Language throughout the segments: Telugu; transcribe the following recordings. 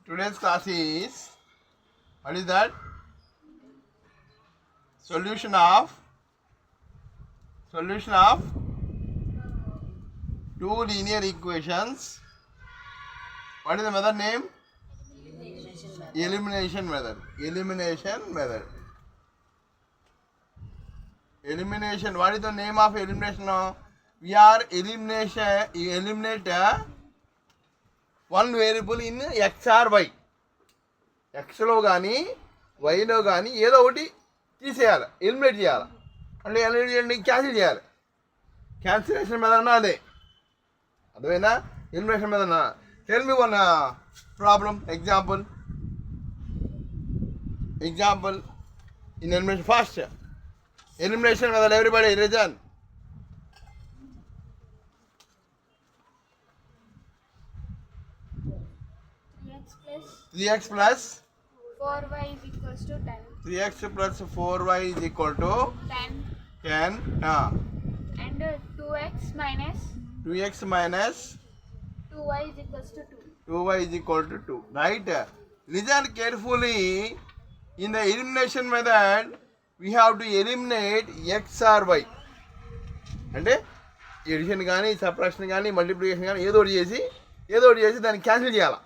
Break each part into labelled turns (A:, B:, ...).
A: Today's class is, what is that? Solution of two linear equations. What is the method name? Elimination method. Elimination. What is the name of elimination? We are eliminate one variable in x or y. Xలో కానీ వైలో కానీ ఏదో ఒకటి తీసేయాలి, ఎలిమినేట్ చేయాలి. అంటే ఎలిమినేట్ క్యాన్సిల్ చేయాలి. క్యాన్సిలేషన్ మీద అదే అర్థమైనా? ఎలిమినేషన్ మీద tell me one problem example in elimination fast elimination method. Everybody listen. 3x plus
B: 4y is equals to 10.
A: 3x plus 4y is equal to
B: 10.
A: 10.
B: And 2x minus
A: 2y
B: is equals to 2.
A: 2y is equal to 2. Right? Listen carefully. In the elimination method, we have to eliminate x or y. అంటే ఎడిషన్ కానీ సబ్ట్రాక్షన్ కానీ మల్టిప్లికేషన్ కానీ ఏదో ఒకటి చేసి దాన్ని క్యాన్సిల్ చేయాలి.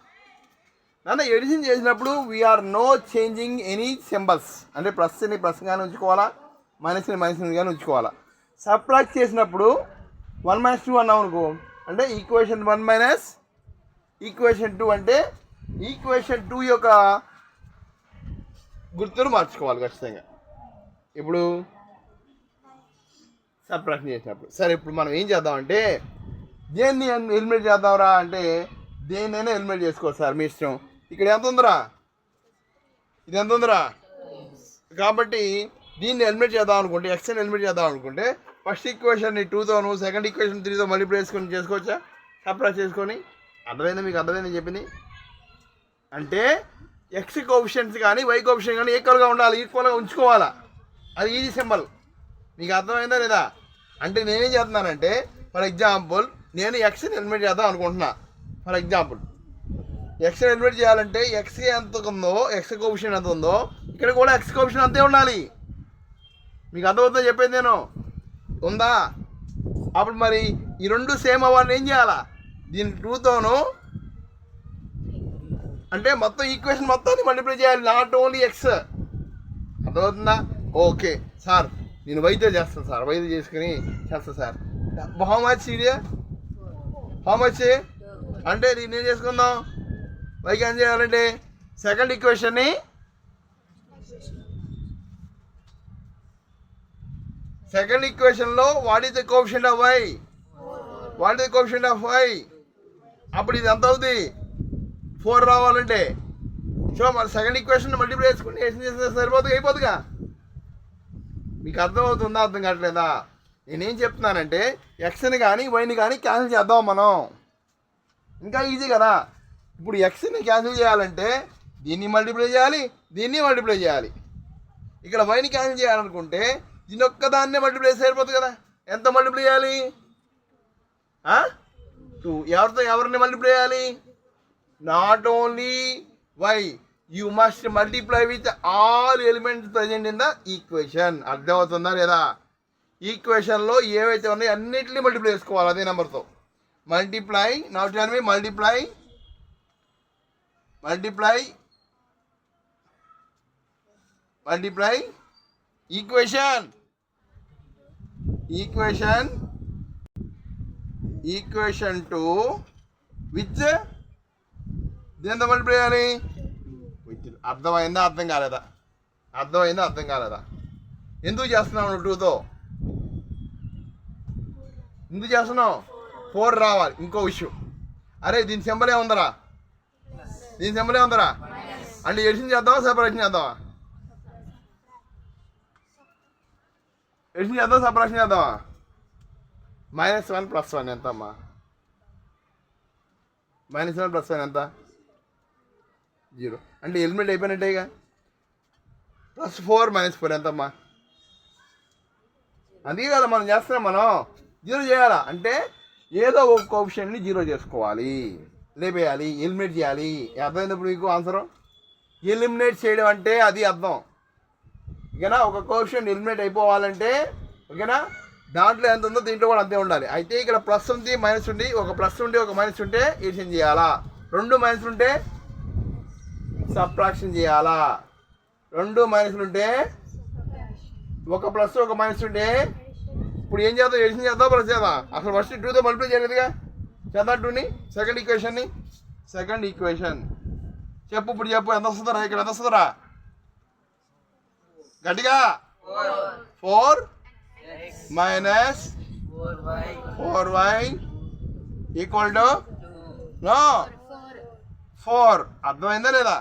A: నాన్న ఎడిషన్ చేసినప్పుడు we're no changing any symbols. అంటే ప్లస్ని ప్లస్గానే ఉంచుకోవాలా, మైనస్ని మైనస్గానే ఉంచుకోవాలా. సబ్ట్రాక్ట్ చేసినప్పుడు 1 - 2 అన్నాం అనుకో, అంటే ఈక్వేషన్ 1 మైనస్ ఈక్వేషన్ 2 అంటే ఈక్వేషన్ 2 యొక్క గుర్తును మార్చుకోవాలి ఖచ్చితంగా. ఇప్పుడు సబ్ట్రాక్షన్ చేసినప్పుడు సరే, ఇప్పుడు మనం ఏం చేద్దామంటే దేన్ని ఎలిమినేట్ చేద్దాంరా అంటే దేన్నైనా ఎలిమినేట్ చేసుకోవచ్చు సార్, మీ ఇష్టం. ఇక్కడ ఎంత ఉందిరా? ఇది ఎంత ఉందిరా? కాబట్టి దీన్ని ఎలిమినేట్ చేద్దాం అనుకుంటే, ఎక్స్ని ఎలిమినేట్ చేద్దాం అనుకుంటే ఫస్ట్ ఈక్వేషన్ని 2తోను సెకండ్ ఈక్వేషన్ 3తో మల్టిప్లై చేసుకొని చేసుకోవచ్చా? సబ్ట్రాక్ట్ చేసుకొని. అర్థమైందా? మీకు అర్థమైందని చెప్పింది అంటే ఎక్స్ కోఎఫిషియెంట్స్ కానీ వై కోఎఫిషియెంట్ కానీ ఈక్వల్గా ఉండాలి, ఈక్వల్గా ఉంచుకోవాలా. అది ఈజీ సింబల్. మీకు అర్థమైందా లేదా? అంటే నేనేం చేస్తున్నానంటే, ఫర్ ఎగ్జాంపుల్ నేను ఎక్స్ని ఎలిమినేట్ చేద్దాం అనుకుంటున్నా. ఫర్ ఎగ్జాంపుల్ ఎక్స్ని ఎలిమినేట్ చేయాలంటే ఎక్స్ ఎంత ఉందో, ఎక్స్ కోఎఫిషియెంట్ ఎంత ఉందో ఇక్కడ కూడా ఎక్స్ కోఎఫిషియెంట్ అంతే ఉండాలి. మీకు అర్థమవుతుందో చెప్పేది నేను? ఉందా? అప్పుడు మరి ఈ రెండు సేమ్ అవ్వాలని ఏం చేయాలా? దీని 2తోను అంటే మొత్తం ఈక్వేషన్ మొత్తాన్ని మల్టిప్లై చేయాలి, నాట్ ఓన్లీ ఎక్స్. అర్థమవుతుందా? ఓకే సార్, నేను వైద్యం చేస్తాను సార్, వైద్యం చేసుకుని చేస్తాను సార్. హౌ మచ్ అంటే నేను ఏం చేసుకుందాం? వైకి ఏం చేయాలంటే సెకండ్ ఈక్వేషన్ని సెకండ్ ఈక్వేషన్లో what is the coefficient of y, అప్పుడు ఇది ఎంత అవుతుంది? 4 రావాలంటే సో మరి సెకండ్ ఈక్వేషన్ మల్టిప్లై చేసుకుని చేస్తే సరిపోతుంది, అయిపోతుందిగా. మీకు అర్థమవుతుందా? అర్థం కావట్లేదా? నేనేం చెప్తున్నానంటే ఎక్స్ని కానీ వైని కానీ క్యాన్సిల్ చేద్దాం మనం, ఇంకా ఈజీ కదా. ఇప్పుడు ఎక్స్ని క్యాన్సిల్ చేయాలంటే దీన్ని మల్టిప్లై చేయాలి, దీన్ని మల్టిప్లై చేయాలి. ఇక్కడ వైని క్యాన్సిల్ చేయాలనుకుంటే దీని ఒక్కదాన్నే మల్టిప్లై సరిపోతుంది కదా. ఎంత మల్టిప్లై చేయాలి? 2. ఎవరిని మల్టిప్లై చేయాలి? Not only Y, you must multiply with all elements present in the equation. అర్థమవుతుందా లేదా? ఈక్వేషన్లో ఏవైతే ఉన్నాయో అన్నింటినీ మల్టిప్లై చేసుకోవాలి అదే నెంబర్తో. Multiply, not tell me, multiply equation 2 with దేంతో మల్టిప్లై చేయాలి? అర్థమైందా? అర్థం కాలేదా? ఎందుకు చేస్తున్నావు నువ్వు 2తో? ఎందుకు చేస్తున్నావు? 4 రావాలి. ఇంకో విషయం, అరే దీని సింబల్ ఏముందరా? అంటే ఎడిషన్ చేద్దామా సపరేషన్ చేద్దామా? సపరేషన్ చేద్దామా? -1 + 1 ఎంత అమ్మా? -1 + 1 ఎంత? 0. అంటే ఎలిమినేట్ అయిపోయినట్టేగా. +4 - 4 ఎంతమ్మా? అందుకే కదా మనం చేస్తున్నాం. మనం 0 చేయాలా అంటే ఏదో ఒక కోఎఫిషియెంట్ని 0 చేసుకోవాలి. లేపేయాలి, ఎలిమినేట్ చేయాలి. అర్థమైంది ఇప్పుడు మీకు ఆన్సరు? ఎలిమినేట్ చేయడం అంటే అది అర్థం. ఓకేనా? ఒక కోఎఫిషియంట్ ఎలిమినేట్ అయిపోవాలంటే ఓకేనా దాంట్లో ఎంత ఉందో దీంట్లో కూడా అంతే ఉండాలి. అయితే ఇక్కడ ప్లస్ ఉంది మైనస్ ఉండి, ఒక ప్లస్ ఉండి ఒక మైనస్ ఉంటే ఎడిషన్ చేయాలా, రెండు మైనస్ ఉంటే సబ్ట్రాక్షన్ చేయాలా, రెండు మైనస్లు ఉంటే ఒక ప్లస్ ఒక మైనస్ ఉంటే ఇప్పుడు ఏం చేద్దాం? ఎడిషన్ చేద్దాం, ప్లస్ చేద్దాం. అసలు ఫస్ట్ 2తో మల్టిప్లై చేయలేదుగా, చేద్దాం 2ని. సెకండ్ ఈక్వేషన్ చెప్పు. ఇప్పుడు చెప్పు ఎంత వస్తుందరా? ఇక్కడ ఎంత వస్తుందరా? గట్టిగా 4 మైనస్ 4y ఈక్వల్ టు 4. అర్థమైందా లేదా?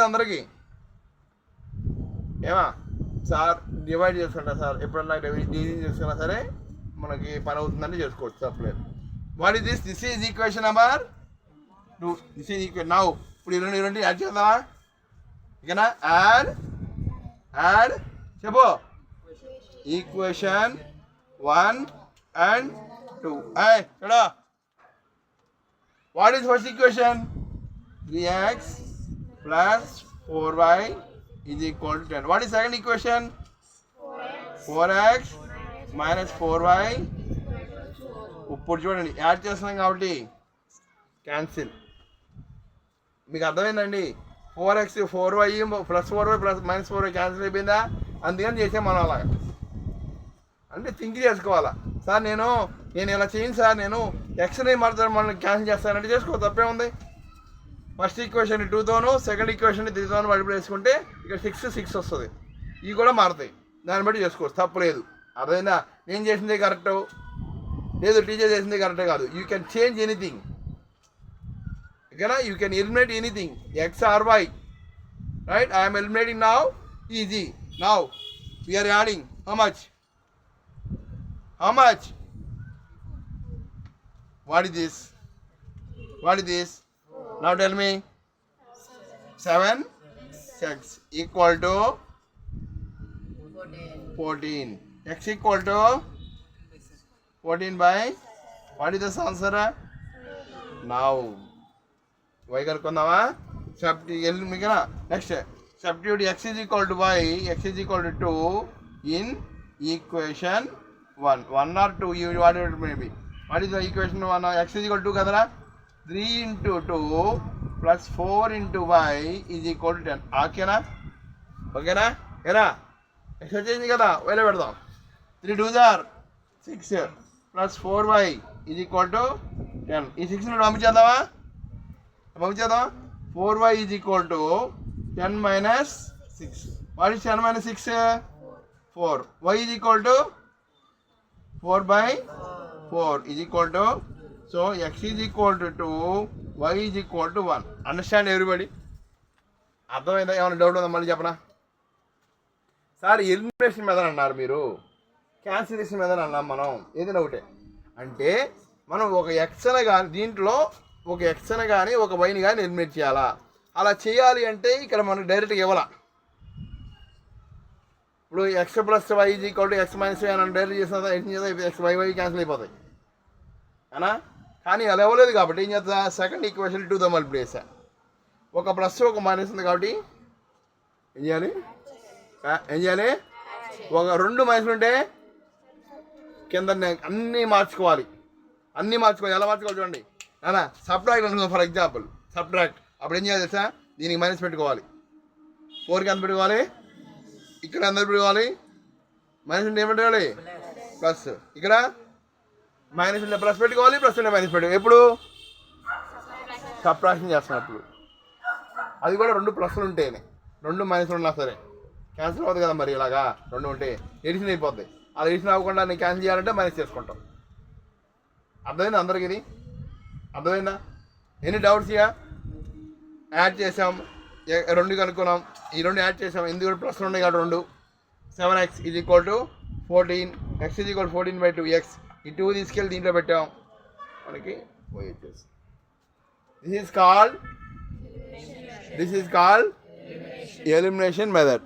A: అందరికీ ఏమా సార్ డివైడ్ చేసుకుంటా సార్, ఎప్పుడన్నా డివిజన్ చేసుకున్నా సరే మనకి పని అవుతుందంటే చేసుకోవచ్చు, తప్పలేదు. What is this? This is equation number 2. This is equation. Now ఇప్పుడు ఈ రెండు యాడ్ చేద్దామా? ఓకేనా? యాడ్ చెప్పు. Equation 1 and 2. చూడా, what is first equation? 3x plus 4y is equal to 10. What is second equation? 4x minus 4y. ఇప్పుడు చూడండి యాడ్ చేస్తున్నాం కాబట్టి క్యాన్సిల్. మీకు అర్థమైందండి? 4x 4y plus 4y plus minus 4y cancel అయిపోయిందా? అందుకని చేసాం మనం అలాగా. అంటే థింక్ చేసుకోవాలా. సార్ నేను ఇలా చేయను సార్, నేను ఎక్స్ని మాత్రం మనం క్యాన్సిల్ చేస్తానంటే చేసుకో, తప్పే ఉంది. ఫస్ట్ ఈక్వేషన్ 2తోనూ సెకండ్ ఈక్వేషన్ 3తోనూ మల్టిప్లై చేసుకుంటే ఇక్కడ 6 వస్తుంది. ఇవి కూడా మారుతాయి, దాన్ని బట్టి చేసుకోవచ్చు, తప్పలేదు. అర్థమైందా? నేను చేసిందే కరెక్ట్ లేదు, టీచర్ చేసిందే కరెక్టే కాదు. You can change anything. ఓకేనా? You can eliminate anything, x or y. Right? I'm eliminating now. Easy. Now we're adding. How much? What is this? Now tell me. 7x equal to 14. X equal to 14 by, what is the answer? Now y కనుక్కుందామా? Next substitute x is equal to y, x is equal to 2 in equation 1 or 2, you whatever it may be. What is the equation 1? X is equal to kadara 3 into 2 plus 4 into y is equal to 10. ఓకేనా? ఏనా? నెక్స్ట్ వచ్చేసింది కదా, వేరే పెడదాం. 3 2s are 6 plus 4y is equal to 10. ఈ 6ని పంపించేద్దాం. 4y is equal to 10 minus 6. What is 10 minus 6? 4. Y is equal to 4 by 4 is equal to, so x is equal to 2, y is equal to 1. Understand everybody? అర్థమైందా? ఏమైనా డౌట్ ఉందా? మళ్ళీ చెప్పనా సార్? ఎలిమినేషన్ మెథడ్ అన్నారు మీరు, క్యాన్సిలేషన్ మెథడ్ అన్నాం మనం. ఏదైనా ఒకటే అంటే మనం ఒక ఎక్స్ని కానీ దీంట్లో ఒక ఎక్స్ని కానీ ఒక వైని కానీ ఎలిమినేట్ చేయాలా. అలా చేయాలి అంటే ఇక్కడ మనకు డైరెక్ట్గా ఇవ్వాల. ఇప్పుడు X plus Y is equal to X minus Y అని డైరెక్ట్ చేసిన ఎక్స్ వై క్యాన్సిల్ అయిపోతాయి అనా. కానీ అలా ఇవ్వలేదు కాబట్టి ఏం చేస్తా? సెకండ్ ఈక్వేషన్ 2తో మల్టిప్లై చేసా. ఒక ప్లస్ ఒక మైనస్ ఉంది కాబట్టి ఏం చేయాలి? ఒక 2 మైనస్లు ఉంటే కింద అన్నీ మార్చుకోవాలి. ఎలా మార్చుకోవాలి చూడండి అనా. సబ్ట్రాక్ట్ అనుకో, ఫర్ ఎగ్జాంపుల్ సబ్ట్రాక్ట్. అప్పుడు ఏం చేయాలి తెలుసా? దీనికి మైనస్ పెట్టుకోవాలి, 4కి ఎంత పెట్టుకోవాలి, ఇక్కడ ఎంత పెట్టుకోవాలి, మైనస్ ఉంటే ఏం పెట్టుకోవాలి, ప్లస్. ఇక్కడ మైనస్ ఉంటే ప్లస్ పెట్టుకోవాలి, ప్లస్ ఉంటే మైనస్ పెట్టుకోవాలి. ఎప్పుడు? సబ్ట్రాక్షన్ చేస్తున్నప్పుడు. అది కూడా 2 ప్లస్లు ఉంటేనే, 2 మైనస్లు ఉన్నా సరే క్యాన్సిల్ అవుతుంది కదా. మరి ఇలాగా 2 ఉంటే ఎడిషన్ అయిపోద్ది. అలా ఎడిషన్ అవ్వకుండా నేను క్యాన్సిల్ చేయాలంటే మైనస్ చేసుకుంటాం. అర్థమైందా అందరికి? ఇది అర్థమైందా? Any doubts? ఇక యాడ్ చేసాం, 2 కనుక్కున్నాం, ఈ 2 యాడ్ చేసాం. ఎందుకు ప్లస్ ఉన్నాయి కాబట్టి 2. 7x is equal to 14, x is equal 14/2x. ఈ 2 తీసుకెళ్ళి దీంట్లో పెట్టాం, మనకి y వచ్చేసి. This is called elimination method.